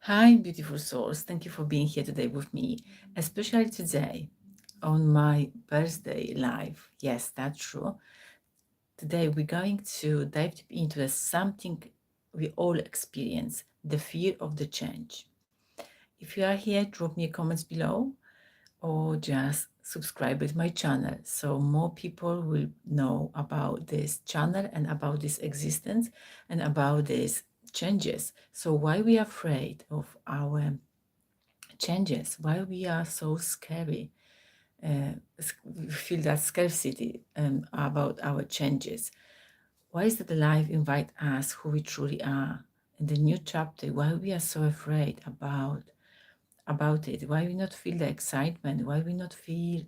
Hi, beautiful souls. Thank you for being here today with me, especially today on my birthday live. Yes, that's true. Today we're going to dive deep into something we all experience, the fear of the change. If you are here, drop me a comments below or just subscribe to my channel so more people will know about this channel and about this existence and about these changes. So why we are afraid of our changes, why we are so scary, we feel that scarcity about our changes. Why is that life invite us who we truly are in the new chapter? Why we are so afraid about it? Why we not feel the excitement? Why we not feel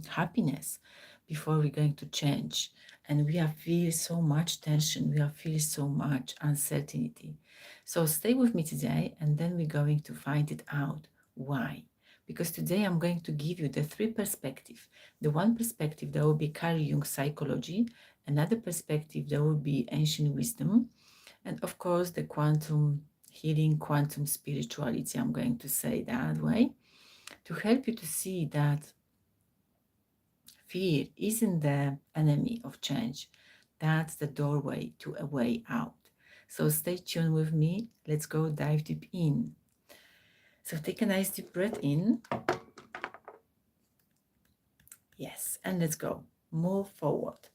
happiness before we're going to change? And we are feel so much tension. We are feel so much uncertainty. So stay with me today, and then we're going to find it out why. Because today I'm going to give you the three perspectives. The one perspective that will be Carl Jung psychology, another perspective that will be ancient wisdom, and of course the quantum healing, quantum spirituality, I'm going to say that way, to help you to see that fear isn't the enemy of change. That's the doorway to a way out. So stay tuned with me. Let's go dive deep in. So take a nice deep breath in. Yes, and let's go. Move forward.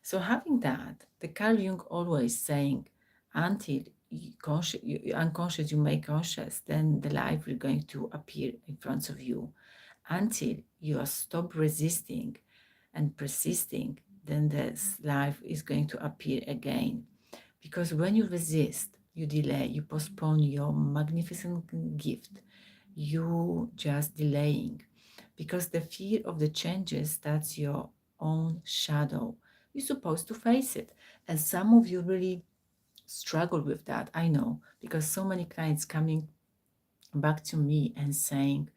So having that, the Carl Jung always saying, until you unconscious, you make conscious, then the life will going to appear in front of you. Until you are stop resisting and persisting, then this life is going to appear again. Because when you resist, you delay, you postpone your magnificent gift, you just delaying. Because the fear of the changes, that's your own shadow. You're supposed to face it. And some of you really struggle with that, I know, because so many clients coming back to me and saying,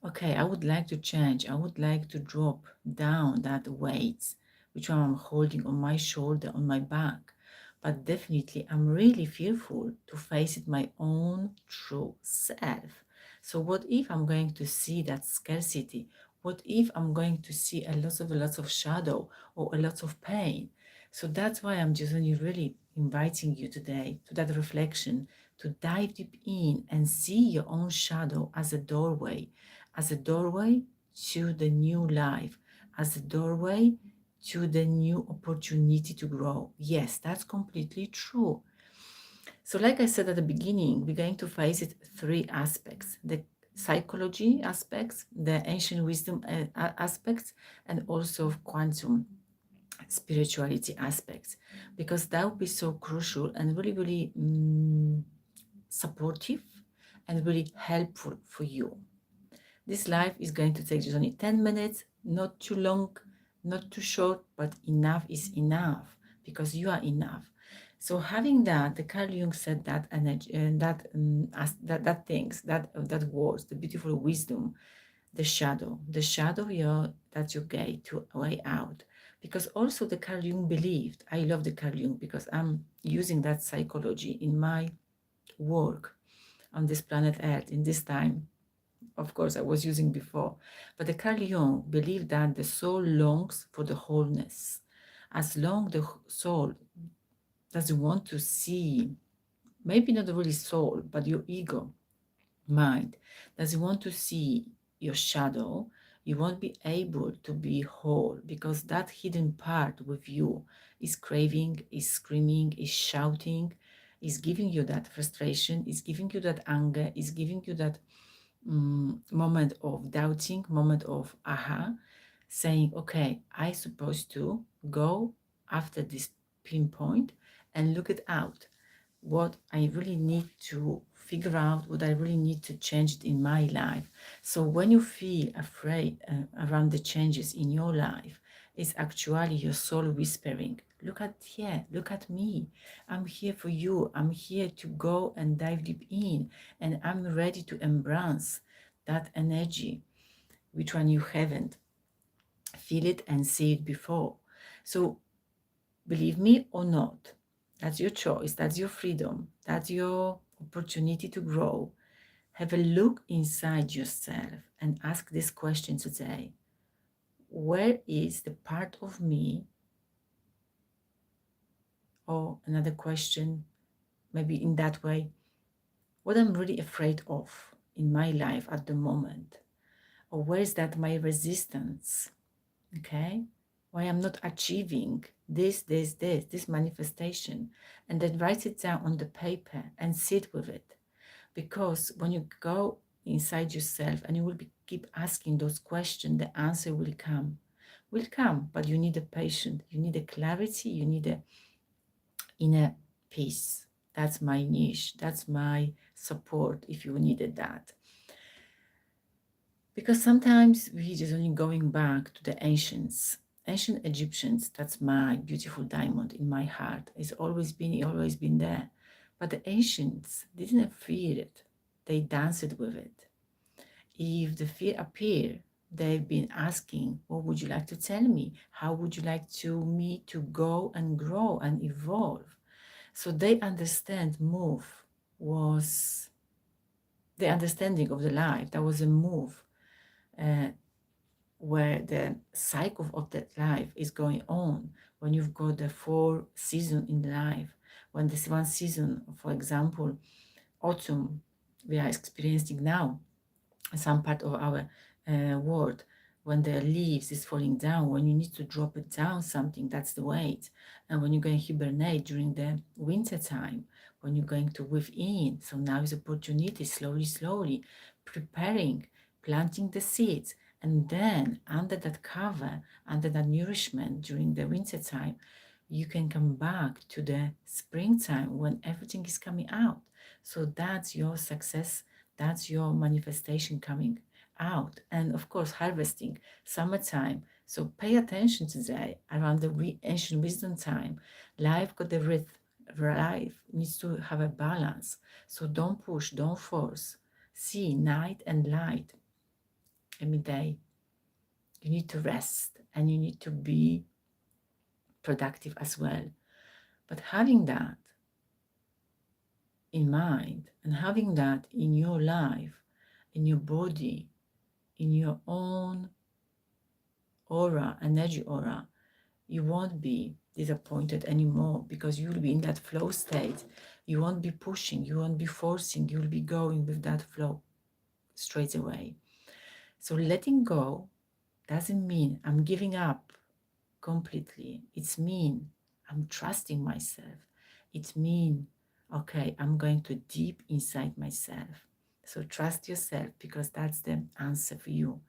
okay, I would like to change. I would like to drop down that weight, which one I'm holding on my shoulder, on my back. But definitely, I'm really fearful to face it my own true self. So what if I'm going to see that scarcity? What if I'm going to see a lot of shadow or a lot of pain? So that's why I'm just really inviting you today to that reflection, to dive deep in and see your own shadow as a doorway to the new life, as a doorway to the new opportunity to grow. Yes, that's completely true. So, like I said at the beginning, we're going to face it three aspects: the psychology aspects, the ancient wisdom aspects, and also quantum spirituality aspects, because that would be so crucial and really, really supportive and really helpful for you. This live is going to take just only 10 minutes, not too long, not too short, but enough is enough because you are enough. So having that, the Carl Jung said that energy and that things, that words, the beautiful wisdom, the shadow your that's your gate to a way out. Because also the Carl Jung believed, I love the Carl Jung because I'm using that psychology in my work on this planet Earth in this time. Of course, I was using before. But the Carl Jung believed that the soul longs for the wholeness. As long the soul doesn't want to see, maybe not really soul, but your ego, mind, doesn't want to see your shadow, you won't be able to be whole because that hidden part with you is craving, is screaming, is shouting, is giving you that frustration, is giving you that anger, is giving you that moment of doubting, moment of aha, saying, okay, I supposed to go after this pinpoint and look it out. What I really need to figure out, what I really need to change in my life. So when you feel afraid around the changes in your life, it's actually your soul whispering, look at here, look at me. I'm here for you. I'm here to go and dive deep in, and I'm ready to embrace that energy, which one you haven't feel it and see it before. So believe me or not, that's your choice, that's your freedom, that's your opportunity to grow. Have a look inside yourself and ask this question today. Where is the part of me? Or another question, maybe in that way, what I'm really afraid of in my life at the moment? Or where is that my resistance? Okay? Why I'm not achieving this manifestation. And then write it down on the paper and sit with it. Because when you go inside yourself and you will keep asking those questions, the answer will come. Will come, but you need a patience, you need a clarity, you need a inner peace. That's my niche. That's my support if you needed that. Because sometimes we just only going back to the ancient Egyptians. That's my beautiful diamond in my heart. It's always been there. But the ancients didn't fear it. They danced with it. If the fear appear, they've been asking, what would you like to tell me? How would you like me to go and grow and evolve? So they understand move was the understanding of the life. That was a move uh, where the cycle of that life is going on. When you've got the 4 seasons in life, when this one season, for example, autumn, we are experiencing now, some part of our world, when the leaves is falling down, when you need to drop it down something, that's the weight. And when you're going to hibernate during the winter time, when you're going to weave in, so now is opportunity, slowly preparing, planting the seeds, and then under that cover, under that nourishment during the winter time, you can come back to the springtime when everything is coming out. So that's your success, that's your manifestation coming out. And of course, harvesting, summertime. So pay attention today around the ancient wisdom time. Life got the rhythm. Life needs to have a balance. So don't push, don't force. See night and light every day. You need to rest and you need to be productive as well. But having that in mind and having that in your life, in your body, in your own aura, energy aura, you won't be disappointed anymore because you'll be in that flow state. You won't be pushing, you won't be forcing, you'll be going with that flow straight away. So letting go doesn't mean I'm giving up completely. It's mean I'm trusting myself. It mean, okay, I'm going to deep inside myself. So trust yourself because that's the answer for you.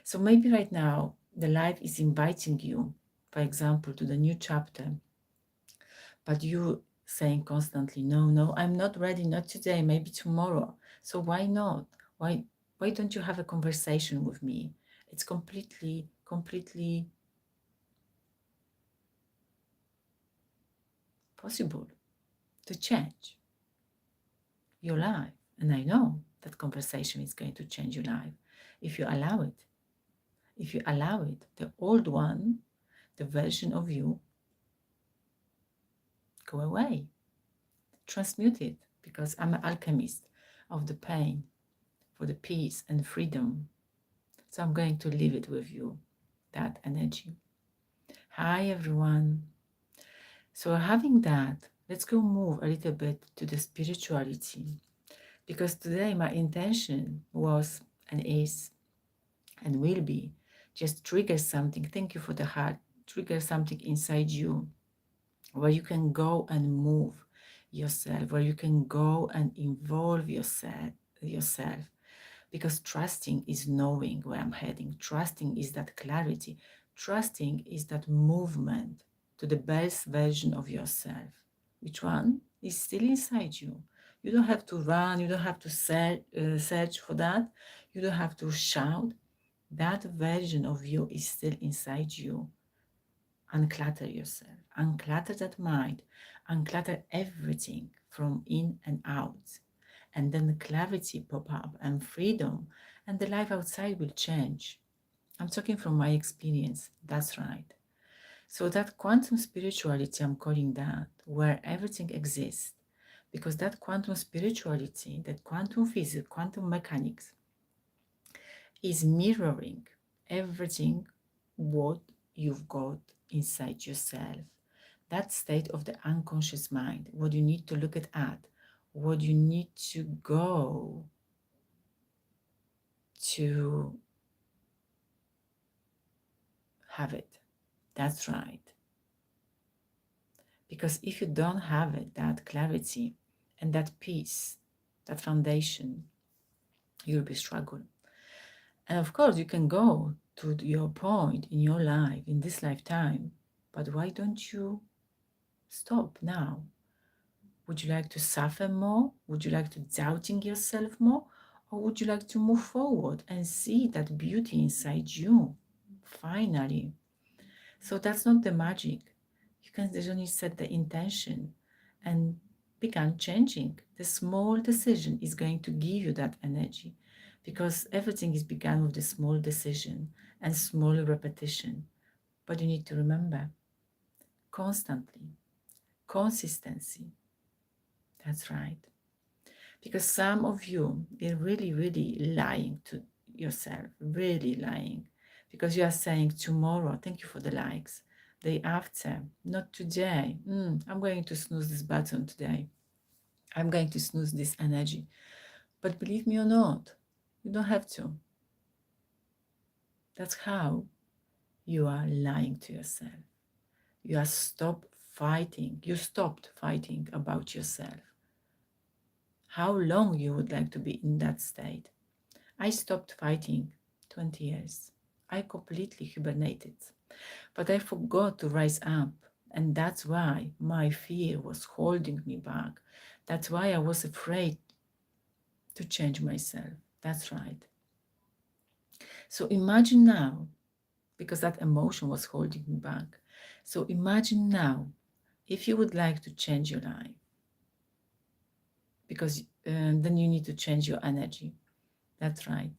So maybe right now the life is inviting you, for example, to the new chapter, but you saying constantly, no, I'm not ready, not today, maybe tomorrow. So why not? Why don't you have a conversation with me? It's completely possible to change your life. And I know that conversation is going to change your life if you allow it. If you allow it, the old one, the version of you, go away. Transmute it because I'm an alchemist of the pain for the peace and freedom. So I'm going to leave it with you, that energy. Hi, everyone. So having that, let's go move a little bit to the spirituality because today my intention was and is and will be just trigger something. Thank you for the heart. Trigger something inside you where you can go and move yourself, where you can go and involve yourself. Because trusting is knowing where I'm heading. Trusting is that clarity. Trusting is that movement to the best version of yourself. Which one is still inside you? You don't have to run. You don't have to search for that. You don't have to shout. That version of you is still inside you. Unclutter yourself. Unclutter that mind. Unclutter everything from in and out. And then the clarity pop up and freedom, and the life outside will change. I'm talking from my experience. That's right. So that quantum spirituality, I'm calling that, where everything exists, because that quantum spirituality, that quantum physics, quantum mechanics is mirroring everything what you've got inside yourself. That state of the unconscious mind, what you need to look at, what you need to go to have it. That's right. Because if you don't have it, that clarity and that peace, that foundation, you'll be struggling. And of course, you can go to your point in your life, in this lifetime, but why don't you stop now? Would you like to suffer more? Would you like to doubting yourself more? Or would you like to move forward and see that beauty inside you? Finally. So that's not the magic. You can only set the intention and begin changing. The small decision is going to give you that energy because everything is begun with the small decision and small repetition. But you need to remember constantly, consistency. That's right. Because some of you are really, really lying to yourself, really lying. Because you are saying tomorrow, thank you for the likes, day after, not today. I'm going to snooze this button today. I'm going to snooze this energy. But believe me or not, you don't have to. That's how you are lying to yourself. You are stopped fighting. You stopped fighting about yourself. How long you would like to be in that state? I stopped fighting 20 years. I completely hibernated. But I forgot to rise up. And that's why my fear was holding me back. That's why I was afraid to change myself. That's right. So imagine now, because that emotion was holding me back. So imagine now, if you would like to change your life, because then you need to change your energy. That's right.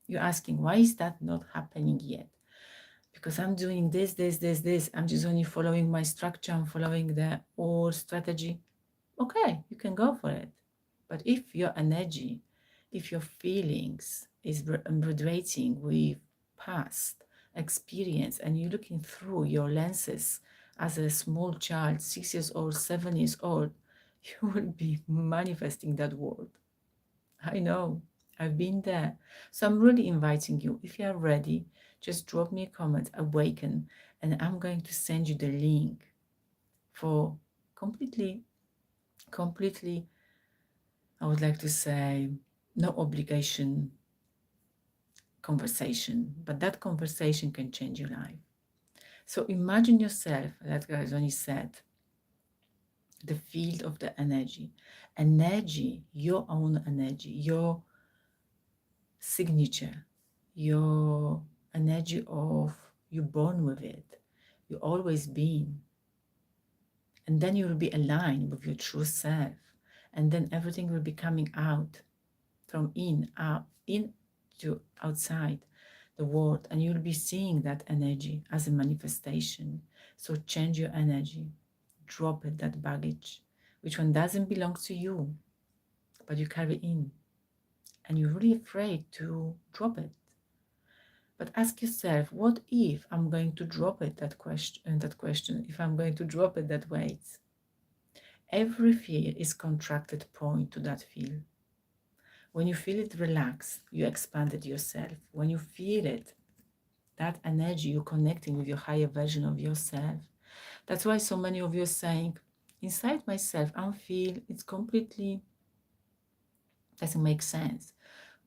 You're asking, why is that not happening yet? Because I'm doing this. I'm just only following my structure. I'm following the old strategy. Okay, you can go for it. But if your energy, if your feelings is vibrating with past experience and you're looking through your lenses as a small child, 6 years old, 7 years old, you will be manifesting that world. I know, I've been there. So I'm really inviting you, if you are ready, just drop me a comment, Awaken, and I'm going to send you the link for completely, I would like to say, no obligation conversation, but that conversation can change your life. So imagine yourself, like Garzoni said, the field of the energy, your own energy, your signature, your energy of you're born with it, you always been. And then you will be aligned with your true self. And then everything will be coming out from in to outside the world. And you'll be seeing that energy as a manifestation. So change your energy, drop it, that baggage, which one doesn't belong to you, but you carry in. And you're really afraid to drop it. But ask yourself, what if I'm going to drop it, that question, if I'm going to drop it that weight? Every fear is contracted point to that feel. When you feel it relax, you expanded yourself. When you feel it, that energy, you're connecting with your higher version of yourself. That's why so many of you are saying, inside myself, I feel it's completely doesn't make sense.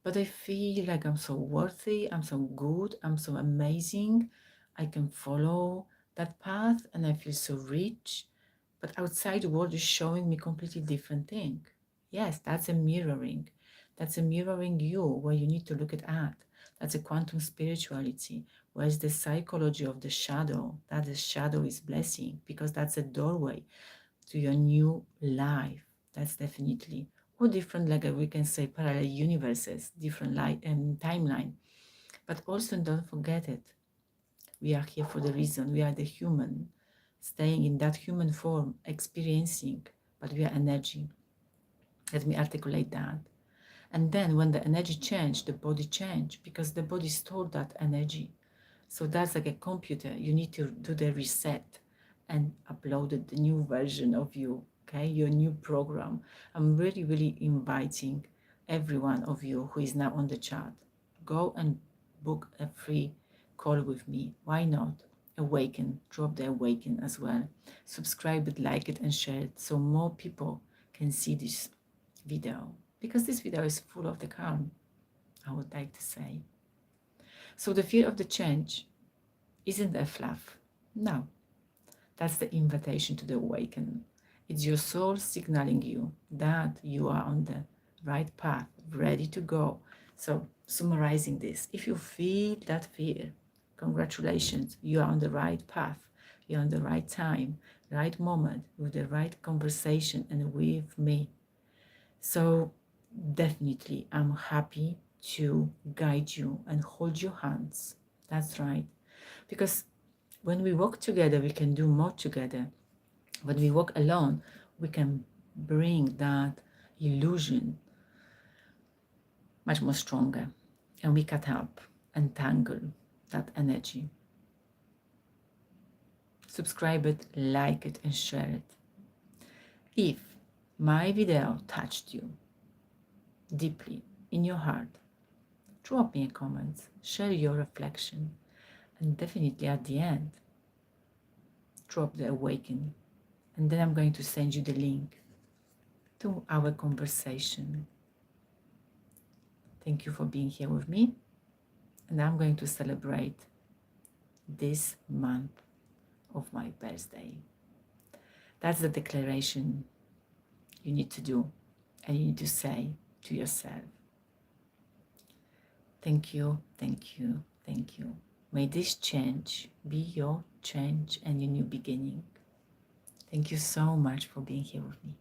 But I feel like I'm so worthy, I'm so good, I'm so amazing. I can follow that path and I feel so rich. But outside the world is showing me completely different thing. Yes, that's a mirroring. That's a mirroring you where you need to look at. That's a quantum spirituality. Where's the psychology of the shadow? That the shadow is blessing because that's a doorway to your new life. That's definitely or different, like we can say parallel universes, different light and timeline. But also don't forget it. We are here for the reason. We are the human, staying in that human form, experiencing, but we are energy. Let me articulate that. And then when the energy change, the body change, because the body stored that energy. So that's like a computer. You need to do the reset and upload the new version of you, okay? Your new program. I'm really, really inviting every one of you who is now on the chat. Go and book a free call with me. Why not? Awaken, drop the awaken as well. Subscribe it, like it, and share it so more people can see this video. Because this video is full of the calm, I would like to say. So the fear of the change isn't a fluff. No, that's the invitation to the awaken. It's your soul signaling you that you are on the right path, ready to go. So summarizing this, if you feel that fear, congratulations, you are on the right path. You're on the right time, right moment, with the right conversation and with me. So definitely I'm happy to guide you and hold your hands. That's right. Because when we walk together, we can do more together. When we walk alone, we can bring that illusion much more stronger. And we cut up and tangle that energy. Subscribe it, like it, and share it. If my video touched you deeply in your heart, drop me a comment, share your reflection, and definitely at the end, drop the awaken. And then I'm going to send you the link to our conversation. Thank you for being here with me. And I'm going to celebrate this month of my birthday. That's the declaration you need to do and you need to say to yourself. Thank you, thank you, thank you. May this change be your change and your new beginning. Thank you so much for being here with me.